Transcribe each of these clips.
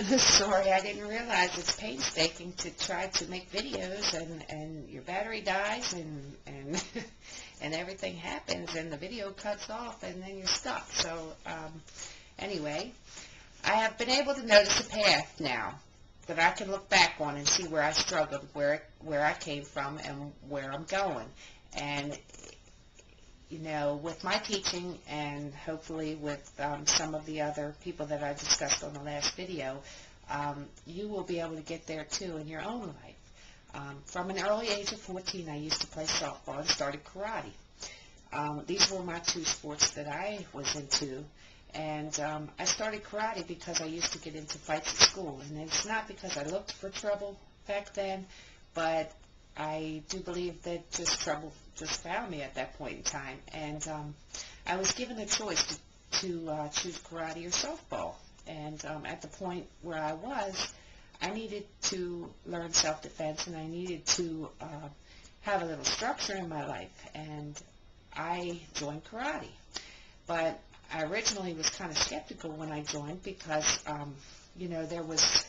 Sorry, I didn't realize it's painstaking to try to make videos, and your battery dies, and and everything happens, and the video cuts off, and then you're stuck. So anyway, I have been able to notice a path now that I can look back on and see where I struggled, where I came from, and where I'm going. And you know, with my teaching, and hopefully with some of the other people that I discussed on the last video, you will be able to get there too in your own life. From an early age of 14, I used to play softball and started karate. These were my two sports that I was into, and I started karate because I used to get into fights at school, and it's not because I looked for trouble back then, but I do believe that just trouble just found me at that point in time, and I was given a choice to choose karate or softball, and at the point where I was, I needed to learn self-defense, and I needed to have a little structure in my life, and I joined karate. But I originally was kind of skeptical when I joined because, you know, there was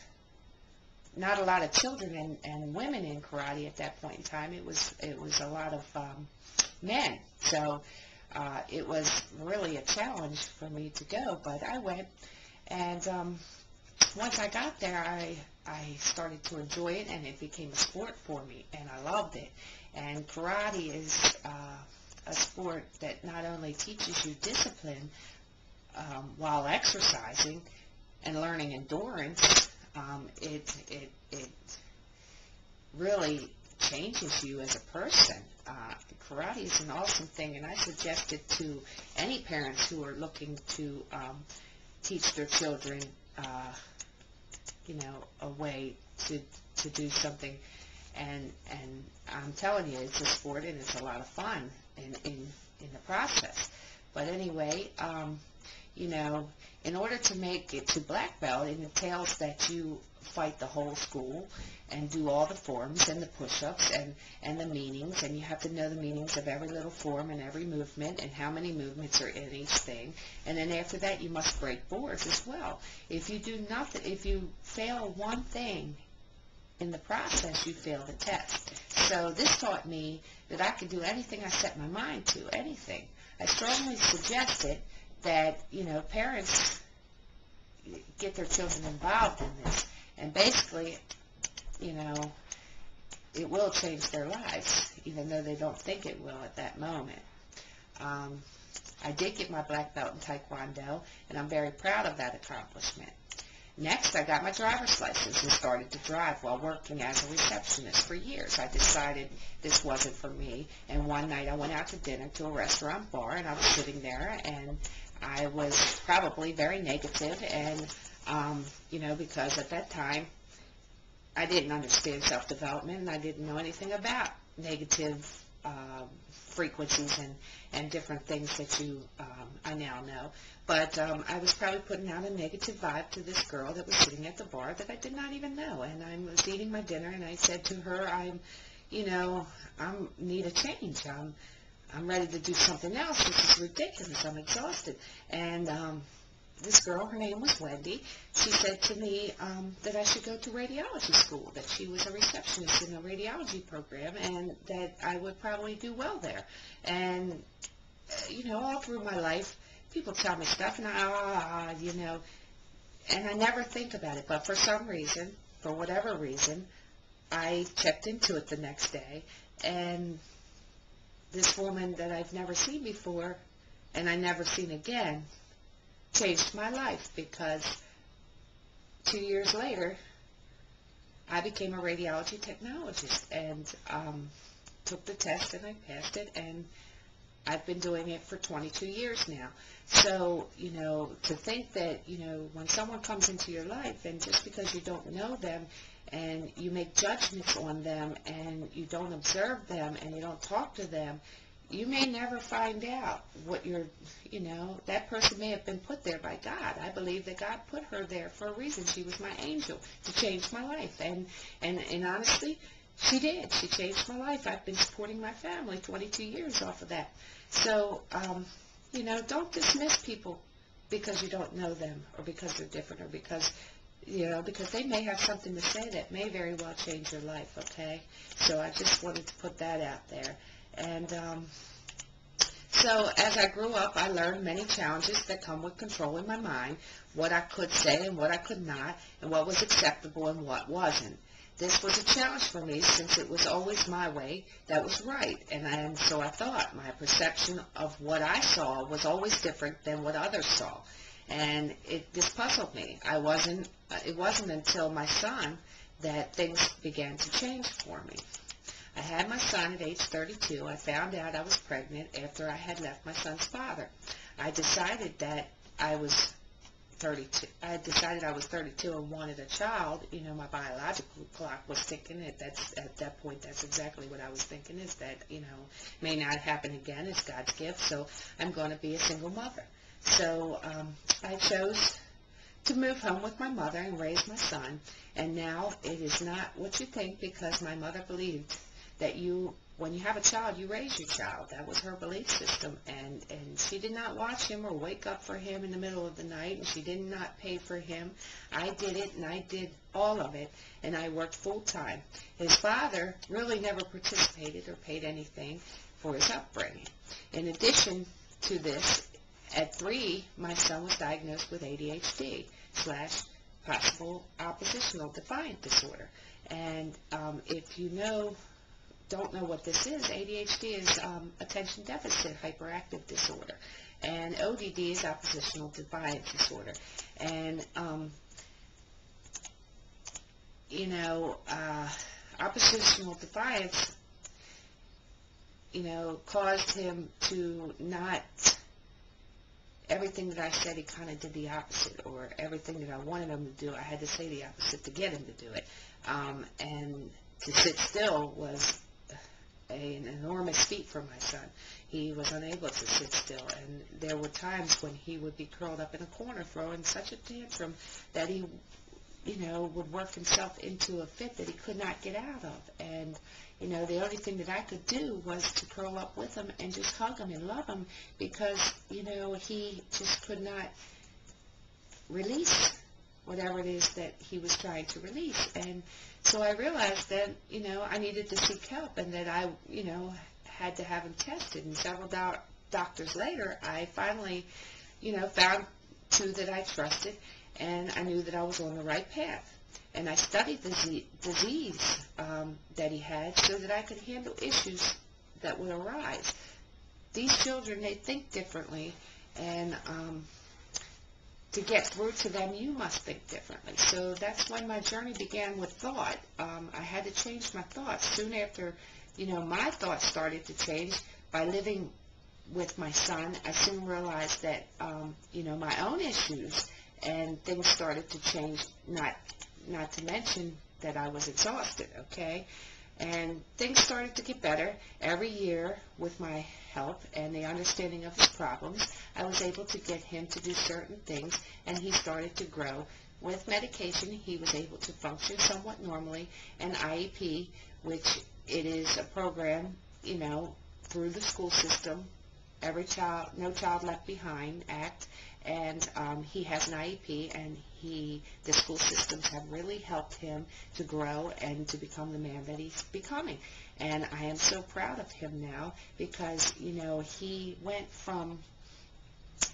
not a lot of children and women in karate at that point in time. It was a lot of men. So it was really a challenge for me to go, but I went. And once I got there, I started to enjoy it, and it became a sport for me, and I loved it. And karate is a sport that not only teaches you discipline while exercising and learning endurance, it really changes you as a person. Karate is an awesome thing, and I suggest it to any parents who are looking to teach their children, you know, a way to do something. And I'm telling you, it's a sport, and it's a lot of fun in the process. But anyway, you know, in order to make it to black belt, it entails that you fight the whole school and do all the forms and the push-ups and the meanings, and you have to know the meanings of every little form and every movement and how many movements are in each thing. And then after that, you must break boards as well. If you do nothing, if you fail one thing in the process, you fail the test. So this taught me that I could do anything I set my mind to, anything. I strongly suggested that, you know, parents get their children involved in this, and basically, you know, it will change their lives, even though they don't think it will at that moment. I did get my black belt in Taekwondo, and I'm very proud of that accomplishment. Next, I got my driver's license and started to drive while working as a receptionist for years. I decided this wasn't for me, and one night I went out to dinner to a restaurant bar, and I was sitting there, and I was probably very negative, and, you know, because at that time I didn't understand self-development, and I didn't know anything about negative frequencies and different things that I now know. But I was probably putting out a negative vibe to this girl that was sitting at the bar that I did not even know. And I was eating my dinner, and I said to her, I need a change. I'm ready to do something else. This is ridiculous. I'm exhausted. And this girl, her name was Wendy, she said to me that I should go to radiology school, that she was a receptionist in a radiology program, and that I would probably do well there. And, you know, all through my life, people tell me stuff, and you know, and I never think about it. But for some reason, for whatever reason, I checked into it the next day, and this woman that I've never seen before, and I never seen again, changed my life, because 2 years later, I became a radiology technologist, and took the test, and I passed it, and I've been doing it for 22 years now. So, you know, to think that, you know, when someone comes into your life, and just because you don't know them, and you make judgments on them, and you don't observe them, and you don't talk to them, you may never find out what you're, you know, that person may have been put there by God. I believe that God put her there for a reason. She was my angel to change my life. And honestly, she did. She changed my life. I've been supporting my family 22 years off of that. So, you know, don't dismiss people because you don't know them, or because they're different, or because because they may have something to say that may very well change your life, okay? So I just wanted to put that out there. And so as I grew up, I learned many challenges that come with controlling my mind, what I could say and what I could not, and what was acceptable and what wasn't. This was a challenge for me since it was always my way that was right, and so I thought my perception of what I saw was always different than what others saw, and this puzzled me. It wasn't until my son that things began to change for me. I had my son at age 32. I found out I was pregnant after I had left my son's father. I decided that I was 32. I decided I was 32 and wanted a child. My biological clock was ticking. At that point, that's exactly what I was thinking, is that, may not happen again. It's God's gift, so I'm going to be a single mother. So I chose to move home with my mother and raise my son, and now it is not what you think, because my mother believed that when you have a child, you raise your child. That was her belief system, and she did not watch him or wake up for him in the middle of the night, and she did not pay for him. I did it, and I did all of it, and I worked full-time. His father really never participated or paid anything for his upbringing. In addition to this, at 3, my son was diagnosed with ADHD / possible oppositional defiant disorder. And if you don't know what this is, ADHD is attention deficit hyperactive disorder, and ODD is oppositional defiant disorder. And oppositional defiance caused him to not, everything that I said, he kind of did the opposite, or everything that I wanted him to do, I had to say the opposite to get him to do it. And to sit still was an enormous feat for my son. He was unable to sit still, and there were times when he would be curled up in a corner throwing such a tantrum that he would work himself into a fit that he could not get out of. And the only thing that I could do was to curl up with him and just hug him and love him, because he just could not release whatever it is that he was trying to release. And so I realized that, I needed to seek help, and that I, had to have him tested. And several doctors later, I finally, found 2 that I trusted, and I knew that I was on the right path. And I studied the disease that he had so that I could handle issues that would arise. These children, they think differently, and to get through to them, you must think differently. So that's when my journey began with thought. I had to change my thoughts. Soon after, my thoughts started to change by living with my son. I soon realized that, my own issues and things started to change, not to mention that I was exhausted, okay? And things started to get better every year with my help and the understanding of his problems. I was able to get him to do certain things, and he started to grow. With medication, he was able to function somewhat normally. And IEP, which it is a program, through the school system, Every Child, No Child Left Behind Act, and he has an IEP, and the school systems have really helped him to grow and to become the man that he's becoming. And I am so proud of him now, because, he went from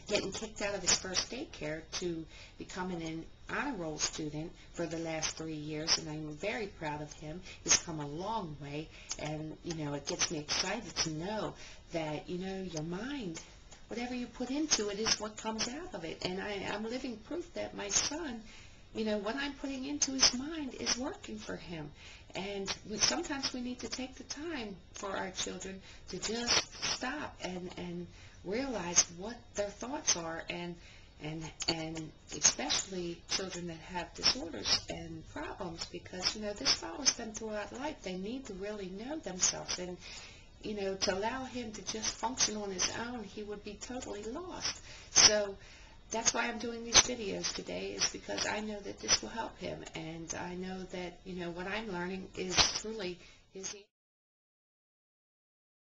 getting kicked out of his first daycare to becoming an honor roll student for the last 3 years, and I'm very proud of him. He's come a long way, and, it gets me excited to know that, your mind, whatever you put into it is what comes out of it. And I'm living proof that my son, what I'm putting into his mind is working for him. And sometimes we need to take the time for our children to just stop and realize what their thoughts are, and especially children that have disorders and problems, because, this follows them throughout life. They need to really know themselves, and to allow him to just function on his own, he would be totally lost. So that's why I'm doing these videos today, is because I know that this will help him, and I know that, what I'm learning is truly his